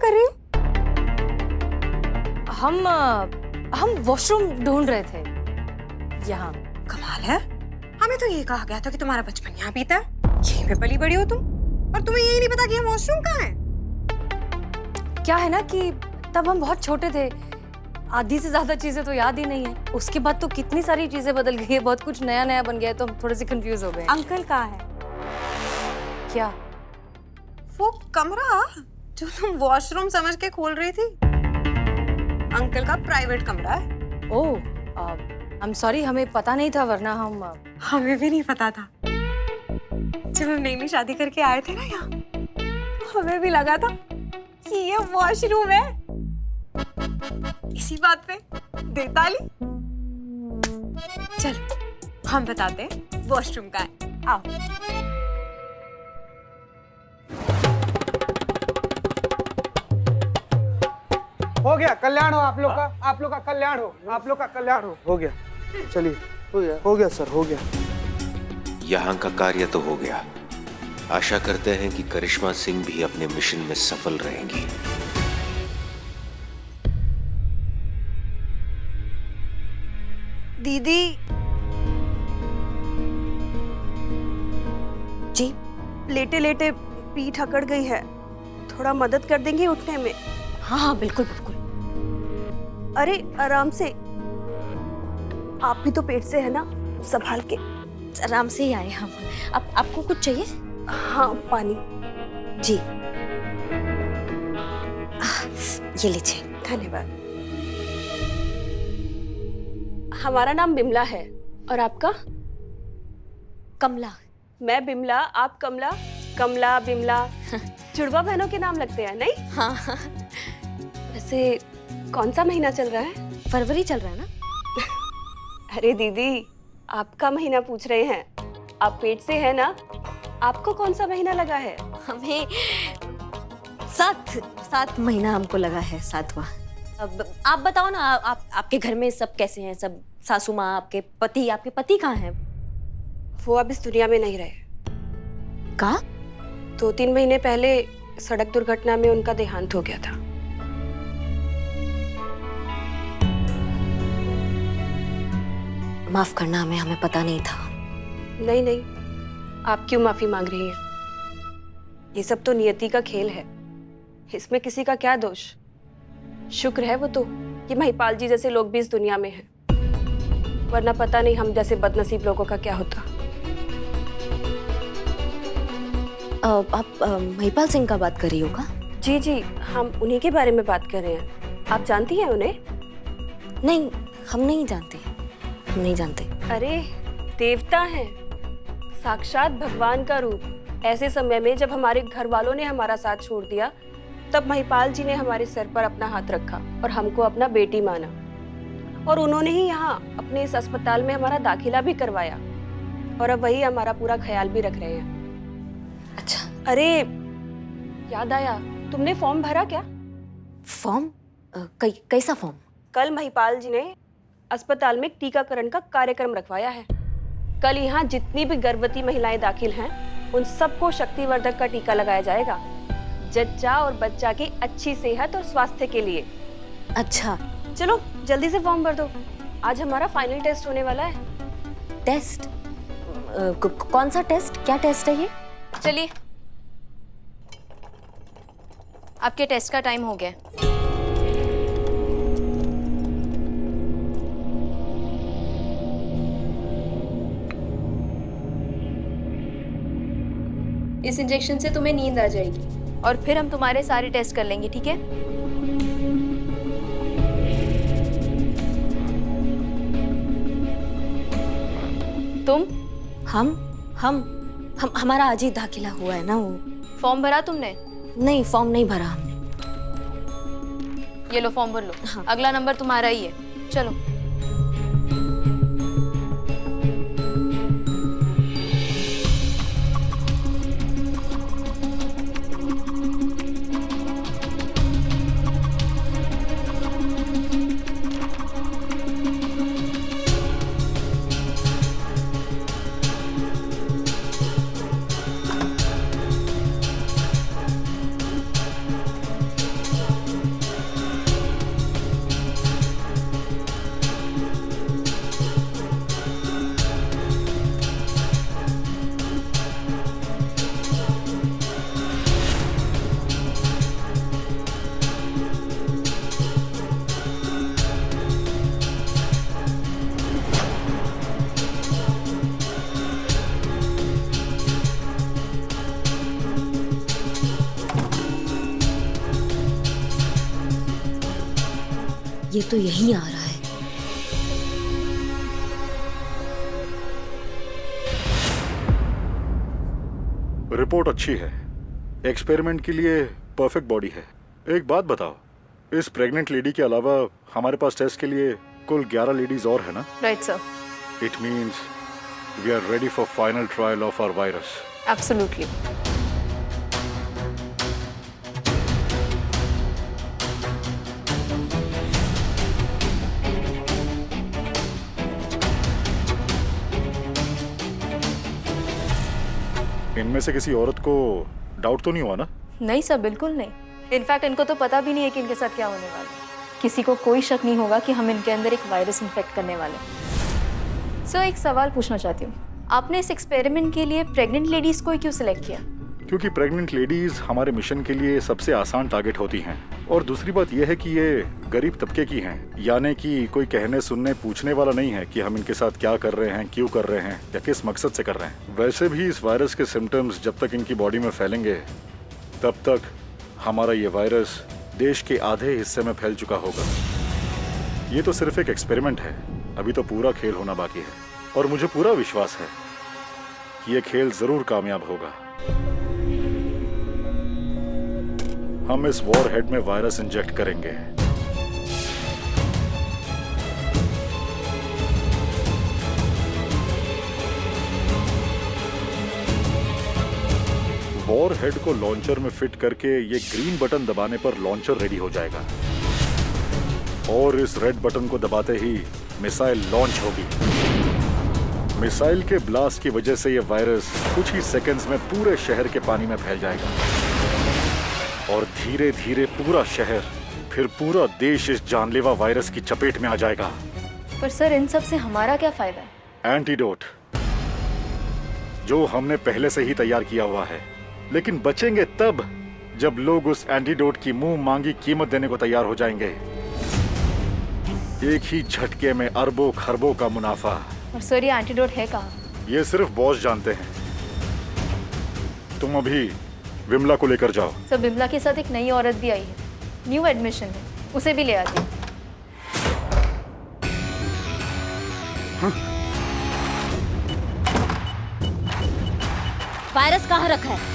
कर रही हो? हम वॉशरूम ढूंढ रहे थे यहाँ। कमाल है, हमें तो ये कहा गया था कि तुम्हारा बचपन यहाँ बीता है, यहीं पे पली बड़ी हो तुम, और तुम्हें यही नहीं पता कि हम वॉशरूम कहाँ है। क्या है ना कि तब हम बहुत छोटे थे, आधी से ज्यादा चीजें तो याद ही नहीं है। उसके बाद तो कितनी सारी चीजें बदल गई है, बहुत कुछ नया नया बन गया है, तो हम थोड़े से कंफ्यूज हो गए। अंकल कहाँ है? क्या? वो कमरा जो तुम वॉशरूम समझ के खोल रही थी, अंकल का प्राइवेट कमरा है। ओह, आई एम सॉरी, हमें पता नहीं था, वरना हम हमें भी नहीं पता था। जब हम नई नई शादी करके आए थे ना यहाँ, तो हमें भी लगा था कि ये वॉशरूम है। इसी बात पे दे ताली। चलो हम बताते हैं वॉशरूम का है, आओ। हो गया, कल्याण हो आप लोग का, आप लोग का कल्याण हो, आप लोग का कल्याण हो गया। चलिए, हो गया सर, हो गया। यहाँ का कार्य तो हो गया। आशा करते हैं कि करिश्मा सिंह भी अपने मिशन में सफल रहेंगी। दीदी जी, लेटे लेटे पीठ अकड़ गई है, थोड़ा मदद कर देंगे उठने में? हाँ हाँ बिल्कुल बिल्कुल। अरे आराम से, आप भी तो पेट से है ना, संभाल के। आराम से ही आए हम। आपको कुछ चाहिए? हाँ, पानी। जी, ये लीजिए। धन्यवाद। हमारा नाम बिमला है, और आपका? कमला। मैं बिमला, आप कमला। कमला बिमला जुड़वा बहनों के नाम लगते हैं नहीं? हाँ। वैसे कौन सा महीना चल रहा है? फरवरी चल रहा है ना? अरे दीदी, आपका महीना पूछ रहे हैं। आप पेट से है ना, आपको कौन सा महीना लगा है? हमें सात महीना हमको लगा है, 7वां। अब आप बताओ ना, आपके घर में सब कैसे हैं? सब सासू माँ, आपके पति कहाँ हैं? वो अब इस दुनिया में नहीं रहे। कहा? 2-3 महीने पहले सड़क दुर्घटना में उनका देहांत हो गया था। माफ करना, हमें पता नहीं था। नहीं नहीं, आप क्यों माफी मांग रही हैं? ये सब तो नियति का खेल है, इसमें किसी का क्या दोष। शुक्र है वो तो कि महिपाल जी जैसे लोग भी इस दुनिया में हैं, वरना पता नहीं हम जैसे बदनसीब लोगों का क्या होता। आप महिपाल सिंह का बात कर रही हो का? जी जी, हम उन्हीं के बारे में बात कर रहे हैं। आप जानती हैं उन्हें? नहीं, हम नहीं जानते, हम नहीं जानते। अरे देवता हैं, साक्षात भगवान का रूप। ऐसे समय में जब हमारे घर वालों ने हमारा साथ छोड़ दिया, तब महिपाल जी ने हमारे सर पर अपना हाथ रखा और हमको अपना बेटी माना, और उन्होंने ही यहाँ अपने इस अस्पताल में हमारा दाखिला भी करवाया, और अब वही हमारा पूरा ख्याल भी रख रहे हैं। अच्छा। अरे याद आया, तुमने फॉर्म भरा क्या? फॉर्म? कैसा फॉर्म? कल महिपाल जी ने अस्पताल में टीकाकरण का कार्यक्रम रखवाया है। कल यहाँ जितनी भी गर्भवती महिलाएं दाखिल हैं, उन सबको शक्तिवर्धक का टीका लगाया जाएगा, जच्चा और बच्चा की अच्छी सेहत और स्वास्थ्य के लिए। अच्छा, चलो जल्दी से फॉर्म भर दो, आज हमारा फाइनल टेस्ट होने वाला है। टेस्ट? कौन सा टेस्ट? क्या टेस्ट है ये? चलिए, आपके टेस्ट का टाइम हो गया। इस इंजेक्शन से तुम्हें नींद आ जाएगी, और फिर हम तुम्हारे सारे टेस्ट कर लेंगे, ठीक है? तुम? हमारा आज ही दाखिला हुआ है ना। वो फॉर्म भरा तुमने? नहीं, फॉर्म नहीं भरा हमने। ये लो, फॉर्म भर लो। हाँ। अगला नंबर तुम्हारा ही है, चलो। ये तो यहीं आ रहा है। रिपोर्ट अच्छी है, एक्सपेरिमेंट के लिए परफेक्ट बॉडी है। एक बात बताओ, इस प्रेग्नेंट लेडी के अलावा हमारे पास टेस्ट के लिए कुल 11 लेडीज और है ना? Right sir, it means we are ready for final trial of our virus. Absolutely. इनमें से किसी औरत को डाउट तो नहीं हुआ ना? नहीं सर, बिल्कुल नहीं। इनफैक्ट इनको तो पता भी नहीं है कि इनके साथ क्या होने वाला है। किसी को कोई शक नहीं होगा कि हम इनके अंदर एक वायरस इन्फेक्ट करने वाले हैं। सर, एक सवाल पूछना चाहती हूँ, आपने इस एक्सपेरिमेंट के लिए प्रेग्नेंट लेडीज को ही क्यों सिलेक्ट किया? क्योंकि प्रेग्नेंट लेडीज हमारे मिशन के लिए सबसे आसान टारगेट होती हैं। और दूसरी बात यह है कि ये गरीब तबके की हैं, यानी कि कोई कहने सुनने पूछने वाला नहीं है कि हम इनके साथ क्या कर रहे हैं, क्यों कर रहे हैं या किस मकसद से कर रहे हैं। वैसे भी इस वायरस के सिम्टम्स जब तक इनकी बॉडी में फैलेंगे तब तक हमारा ये वायरस देश के आधे हिस्से में फैल चुका होगा। ये तो सिर्फ एक एक्सपेरिमेंट है, अभी तो पूरा खेल होना बाकी है। और मुझे पूरा विश्वास है कि ये खेल जरूर कामयाब होगा। हम इस वॉर हेड में वायरस इंजेक्ट करेंगे। वॉर हेड को लॉन्चर में फिट करके ये ग्रीन बटन दबाने पर लॉन्चर रेडी हो जाएगा और इस रेड बटन को दबाते ही मिसाइल लॉन्च होगी। मिसाइल के ब्लास्ट की वजह से ये वायरस कुछ ही सेकंड्स में पूरे शहर के पानी में फैल जाएगा और धीरे धीरे पूरा शहर, फिर पूरा देश इस जानलेवा वायरस की चपेट में आ जाएगा। पर सर, इन सब से हमारा क्या फायदा है? एंटीडोट जो हमने पहले से ही तैयार किया हुआ है, लेकिन बचेंगे तब जब लोग उस एंटीडोट की मुंह मांगी कीमत देने को तैयार हो जाएंगे। एक ही झटके में अरबों खरबों का मुनाफा। और सर, ये एंटीडोट है कहाँ? ये सिर्फ बॉस जानते हैं। तुम अभी विमला को लेकर जाओ। सर, बिमला के साथ एक नई औरत भी आई है, न्यू एडमिशन है, उसे भी ले आती। वायरस कहाँ रखा है?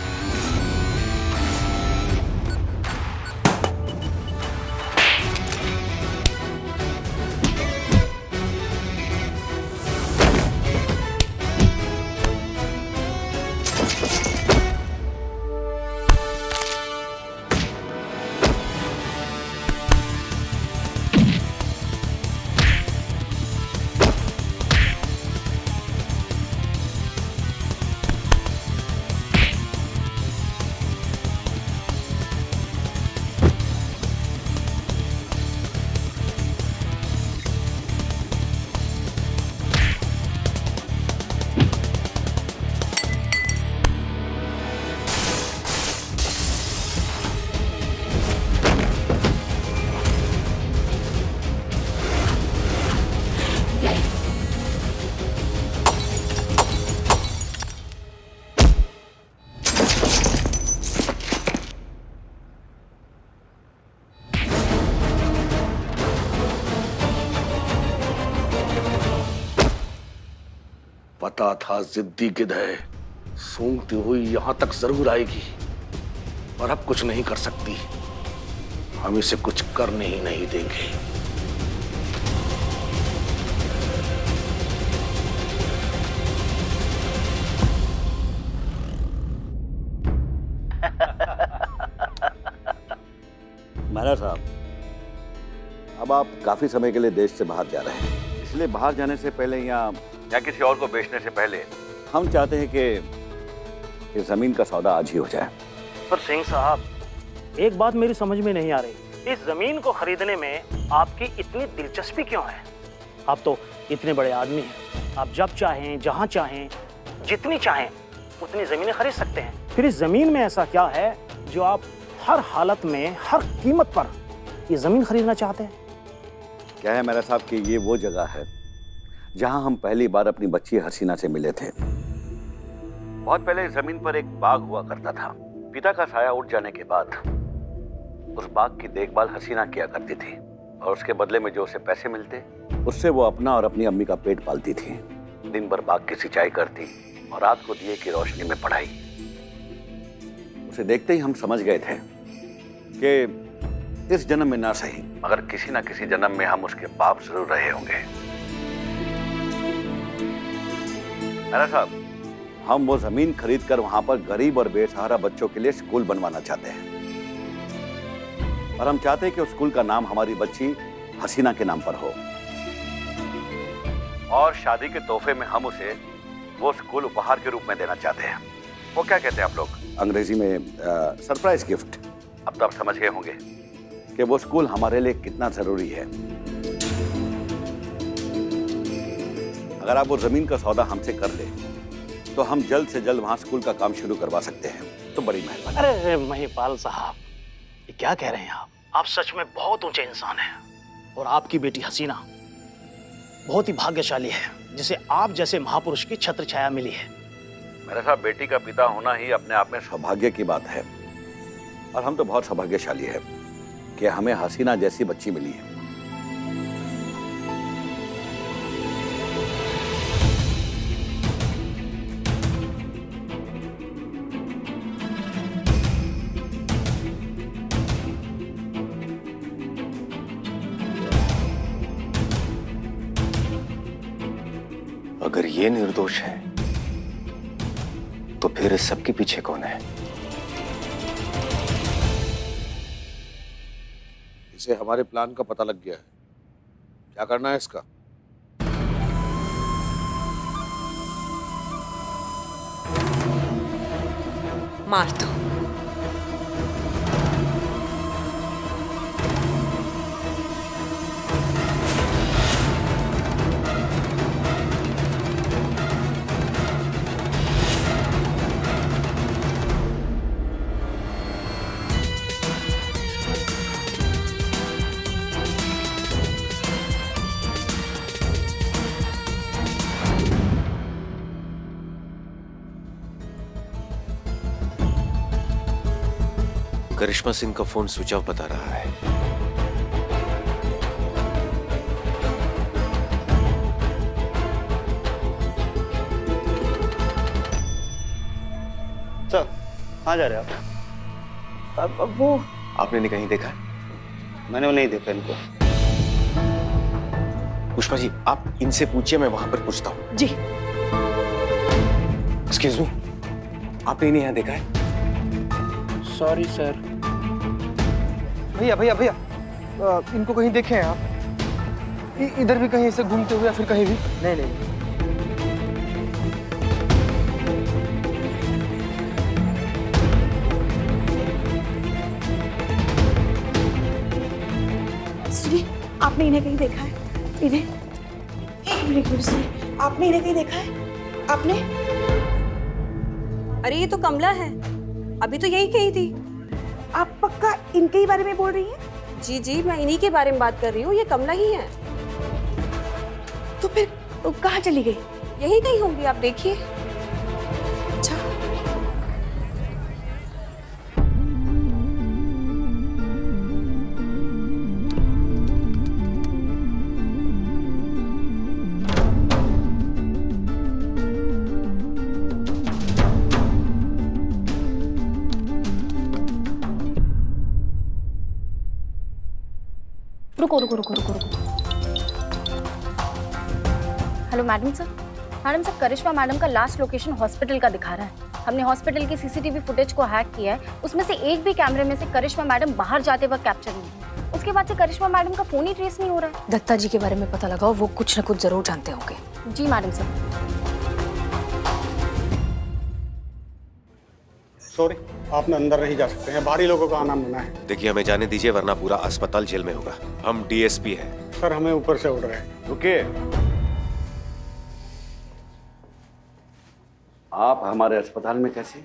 पता था जिद्दी गिद्ध है, सूंघती हुई यहां तक जरूर आएगी, पर अब कुछ नहीं कर सकती। हम इसे कुछ करने ही नहीं देंगे। मेहरा साहब, अब आप काफी समय के लिए देश से बाहर जा रहे हैं, इसलिए बाहर जाने से पहले या किसी और को बेचने से पहले हम चाहते हैं कि जमीन का सौदा आज ही हो जाए। पर सिंह साहब, एक बात मेरी समझ में नहीं आ रही, इस जमीन को खरीदने में आपकी इतनी दिलचस्पी क्यों है? आप तो इतने बड़े आदमी हैं, आप जब चाहें, जहां चाहें, जितनी चाहें उतनी जमीनें खरीद सकते हैं। फिर इस जमीन में ऐसा क्या है जो आप हर हालत में, हर कीमत पर ये जमीन खरीदना चाहते हैं? क्या है मेहरा साहब कि ये वो जगह है जहां हम पहली बार अपनी बच्ची हसीना से मिले थे। बहुत पहले इस जमीन पर एक बाग हुआ करता था। पिता का साया उठ जाने के बाद उस बाग की देखभाल हसीना किया करती थी। और उसके बदले में जो उसे पैसे मिलते उससे वो अपना और अपनी अम्मी का पेट पालती थी। दिन भर बाग की सिंचाई करती और रात को दिए की रोशनी में पढ़ाई। उसे देखते ही हम समझ गए थे कि इस जन्म में ना सही मगर किसी ना किसी जन्म में हम उसके बाप जरूर रहे होंगे। मेरा साहब, हम वो जमीन खरीद कर वहां पर गरीब और बेसहारा बच्चों के लिए स्कूल बनवाना चाहते हैं और हम चाहते हैं कि उस स्कूल का नाम हमारी बच्ची हसीना के नाम पर हो और शादी के तोहफे में हम उसे वो स्कूल उपहार के रूप में देना चाहते हैं। वो क्या कहते हैं आप लोग अंग्रेजी में सरप्राइज गिफ्ट। अब तो आप समझ गए होंगे कि वो स्कूल हमारे लिए कितना जरूरी है। अगर आप वो जमीन का सौदा हमसे कर ले तो हम जल्द से जल्द वहां स्कूल का काम शुरू करवा सकते हैं। तो बड़ी मेहरबानी। अरे महिपाल साहब, ये क्या कह रहे हैं आप सच में बहुत ऊंचे इंसान हैं और आपकी बेटी हसीना बहुत ही भाग्यशाली है जिसे आप जैसे महापुरुष की छत्र छाया मिली है। मेरे साहब, बेटी का पिता होना ही अपने आप में सौभाग्य की बात है और हम तो बहुत सौभाग्यशाली है कि हमें हसीना जैसी बच्ची मिली है। अगर ये निर्दोष है तो फिर इस सबके पीछे कौन है? इसे हमारे प्लान का पता लग गया है। क्या करना है इसका? मार दो। करिश्मा सिंह का फोन स्विच ऑफ बता रहा है। सर, कहाँ जा रहे हैं आप? अब वो आपने कहीं देखा? मैंने वो नहीं देखा इनको। पुष्पा जी, आप इनसे पूछिए, मैं वहां पर पूछता हूँ। जी। एक्सक्यूज मी, आपने इन्हें यहाँ देखा है? Sorry sir. भैया भैया भैया, इनको कहीं देखे हैं आप? इधर भी कहीं से घूमते हुए या फिर कहीं भी? नहीं नहीं। सुनिए, आपने इन्हें कहीं देखा है? इन्हें एक मिनट सुनिए, आपने इन्हें कहीं देखा है? आपने? अरे ये तो कमला है, अभी तो यही कही थी। आप पक्का इनके ही बारे में बोल रही हैं? जी जी, मैं इन्हीं के बारे में बात कर रही हूँ, ये कमला ही है। तो फिर वो कहाँ चली गई? यही कहीं होंगी, आप देखिए। अच्छा, रुको रुको रुको रुको रुको। Hello madam sir. Madam sir, Karishma madam का लास्ट लोकेशन हॉस्पिटल का दिखा रहा है। हमने हॉस्पिटल की सीसीटीवी फुटेज को हैक किया है, उसमें से एक भी कैमरे में से करिश्मा मैडम बाहर जाते वक्त कैप्चर नहीं है। उसके बाद से करिश्मा मैडम का फोन ही ट्रेस नहीं हो रहा है। दत्ता जी के बारे में पता लगाओ, वो कुछ न कुछ जरूर जानते होंगे। जी मैडम सर। सॉरी, आप ना अंदर नहीं जा सकते हैं, बाहरी लोगों का आना मना है। देखिए, हमें जाने दीजिए वरना पूरा अस्पताल जेल में होगा। हम डीएसपी हैं। सर, हमें ऊपर से उड़ रहे हैं। रुकिए, आप हमारे अस्पताल में कैसे?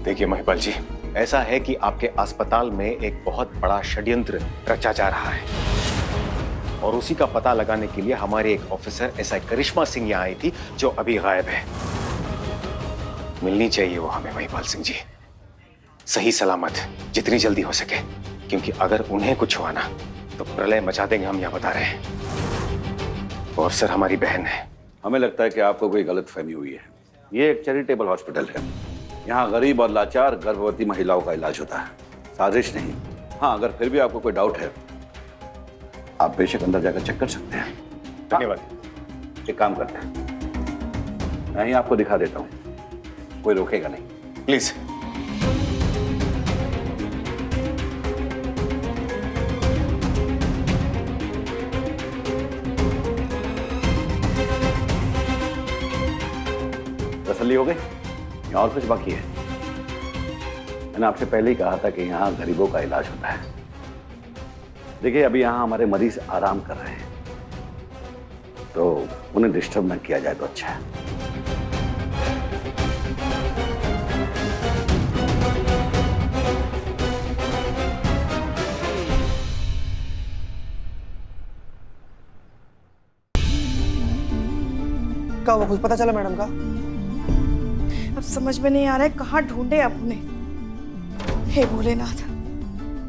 देखिए महिपाल जी, ऐसा है कि आपके अस्पताल में एक बहुत बड़ा षड्यंत्र रचा जा रहा है और उसी का पता लगाने के लिए हमारे एक ऑफिसर एसआई करिश्मा सिंह यहाँ आई थी, जो अभी गायब है। मिलनी चाहिए वो हमें महिपाल सिंह जी, सही सलामत, जितनी जल्दी हो सके। क्योंकि अगर उन्हें कुछ हुआ ना तो प्रलय मचा देंगे, हम यहाँ बता रहे हैं। वो अफसर हमारी बहन है। हमें लगता है कि आपको कोई गलतफहमी हुई है। ये एक चैरिटेबल हॉस्पिटल है। यहाँ गरीब और लाचार गर्भवती महिलाओं का इलाज होता है, साजिश नहीं। हाँ, अगर फिर भी आपको कोई डाउट है आप बेशक अंदर जाकर चेक कर सकते हैं। धन्यवाद। एक काम करते हैं, मैं ही आपको दिखा देता हूँ, कोई रोकेगा नहीं। प्लीज। तसल्ली हो गई? यहाँ और कुछ बाकी है? मैंने आपसे पहले ही कहा था कि यहाँ गरीबों का इलाज होता है। देखिए, अभी यहाँ हमारे मरीज आराम कर रहे हैं, तो उन्हें डिस्टर्ब न किया जाए तो अच्छा है। क्या हुआ, कुछ पता चला मैडम का? अब समझ में नहीं आ रहा है कहाँ ढूंढे अब उन्हें। हे भोलेनाथ,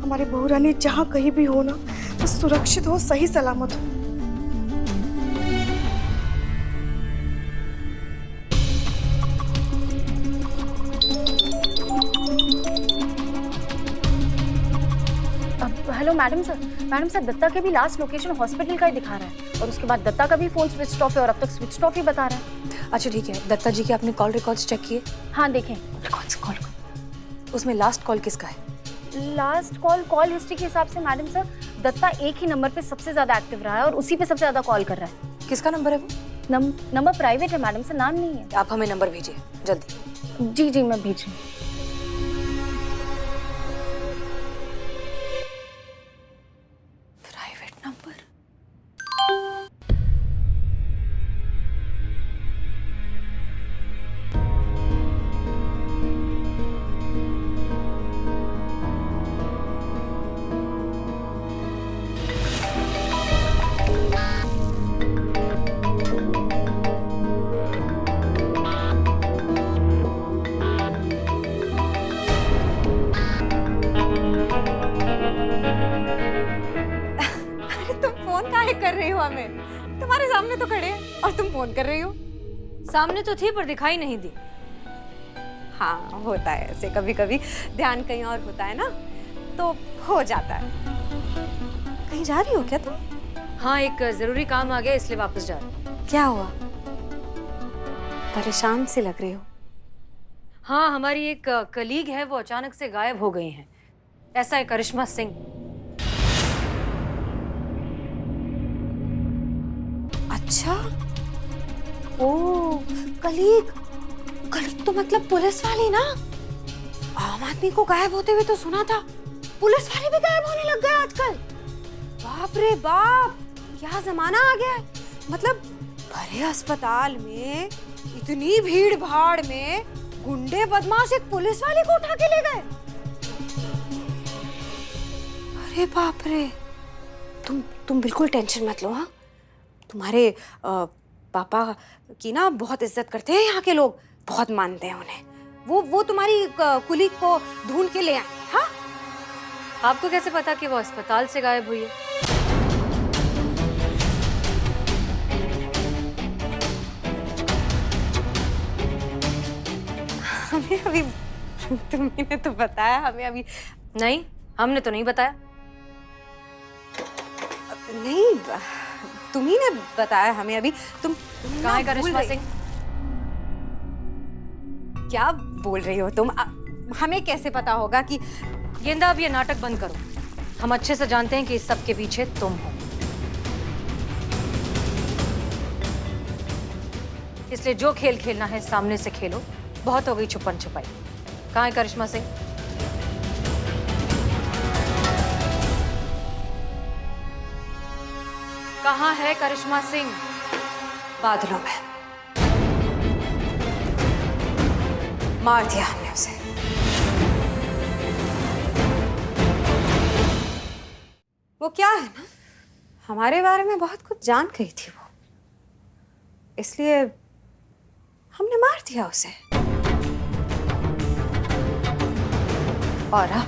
हमारी बहू रानी जहाँ कहीं भी हो ना तो सुरक्षित हो, सही सलामत हो। हेलो मैडम सर, दत्ता के भी लास्ट लोकेशन हॉस्पिटल का ही दिखा रहा है और उसके बाद दत्ता का भी फोन स्विच ऑफ है और अब तक स्विच ऑफ ही बता रहा है। अच्छा ठीक है, दत्ता जी के आपने कॉल रिकॉर्ड्स चेक किए? हाँ देखें। कॉल उसमें लास्ट कॉल किसका है? लास्ट कॉल हिस्ट्री के हिसाब से मैडम सर दत्ता एक ही नंबर पे सबसे ज्यादा एक्टिव रहा है और उसी पे सबसे ज्यादा कॉल कर रहा है। किसका नंबर है वो? नंबर प्राइवेट है मैडम सर, नाम नहीं है। आप हमें नंबर भेजिए जल्दी। जी मैं भेज रही हूँ। Private number? कर रही हो हमें? तुम्हारे सामने तो खड़े हैं और तुम फोन कर रही हो। सामने तो थी पर दिखाई नहीं दी। हाँ होता है ऐसे, कभी कभी ध्यान कहीं और होता है ना तो हो जाता है। कहीं जा रही हो क्या तुम? हाँ, एक जरूरी काम आ गया इसलिए वापस जा रही हूँ। क्या हुआ? परेशान से लग रही हो। हाँ, हमारी एक कलीग है, वो अचानक से गायब हो गई हैं। ऐसा है करिश्मा सिंह। अच्छा, ओ कलीग तो मतलब पुलिस वाली ना? आम आदमी को गायब होते हुए तो सुना था, पुलिस वाले भी गायब होने लग गए आजकल। बाप रे बाप, क्या जमाना आ गया है। मतलब भरे अस्पताल में इतनी भीड़ भाड़ में गुंडे बदमाश एक पुलिस वाले को उठा के ले गए। अरे बाप रे, तुम बिल्कुल टेंशन मत लो। हाँ, तुम्हारे पापा की ना बहुत इज्जत करते हैं यहाँ के लोग, बहुत मानते हैं उन्हें। वो तुम्हारी कुलीग को ढूंढ के ले आएंगे। हाँ, आपको कैसे पता कि वो अस्पताल से गायब हुई है? हमें अभी तुमने तो बताया, हमें अभी नहीं, हमने तो नहीं बताया। नहीं, तुम्ही ने बताया हमें अभी। तुम कहाँ है करिश्मा सिंह? क्या बोल रही हो तुम? हमें कैसे पता होगा कि? गेंदा, अब ये नाटक बंद करो। हम अच्छे से जानते हैं कि इस सब के पीछे तुम हो, इसलिए जो खेल खेलना है सामने से खेलो। बहुत हो गई छुपन छुपाई। कहाँ है करिश्मा सिंह? कहाँ है करिश्मा सिंह? बादलों में। मार दिया हमने उसे। वो क्या है ना, हमारे बारे में बहुत कुछ जान गई थी वो, इसलिए हमने मार दिया उसे। और अब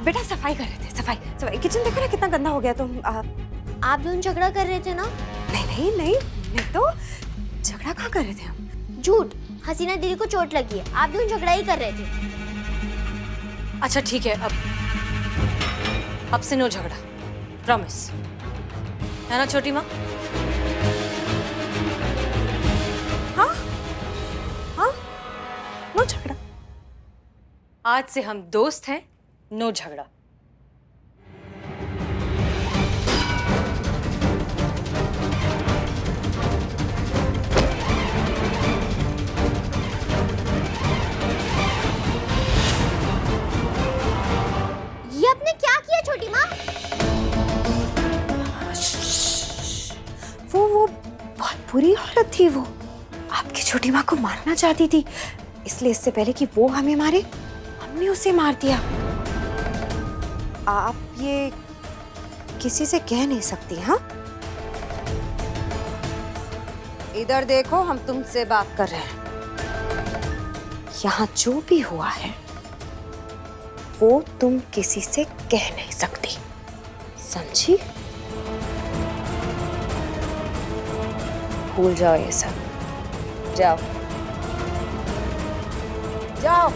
बेटा सफाई कर रहे थे, सफाई सफाई। किचन देखो ना कितना गंदा हो गया। तुम आप दोनों झगड़ा कर रहे थे ना? नहीं नहीं नहीं नहीं, तो झगड़ा कहाँ कर रहे थे हम? झूठ। हसीना दीदी को चोट लगी है, आप दोनों झगड़ा ही कर रहे थे। अच्छा ठीक है, अब से नो झगड़ा, प्रॉमिस है ना छोटी माँ? हाँ हाँ, नो झगड़ा। आज से हम दोस्त हैं, नो झगड़ा। ये आपने क्या किया छोटी माँ? वो बहुत बुरी औरत थी। वो आपकी छोटी माँ को मारना चाहती थी, इसलिए इससे पहले कि वो हमें मारे हमने उसे मार दिया। आप ये किसी से कह नहीं सकती। हाँ, इधर देखो, हम तुमसे बात कर रहे हैं। यहाँ जो भी हुआ है वो तुम किसी से कह नहीं सकती, समझी? भूल जाओ ये सब, जाओ जाओ।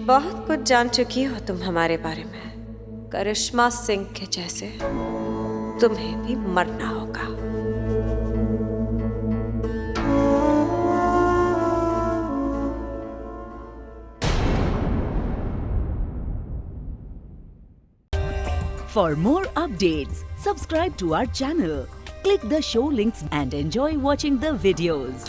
बहुत कुछ जान चुकी हो तुम हमारे बारे में। करिश्मा सिंह के जैसे तुम्हें भी मरना होगा। For more updates, subscribe to our channel, click the show links and enjoy watching the videos.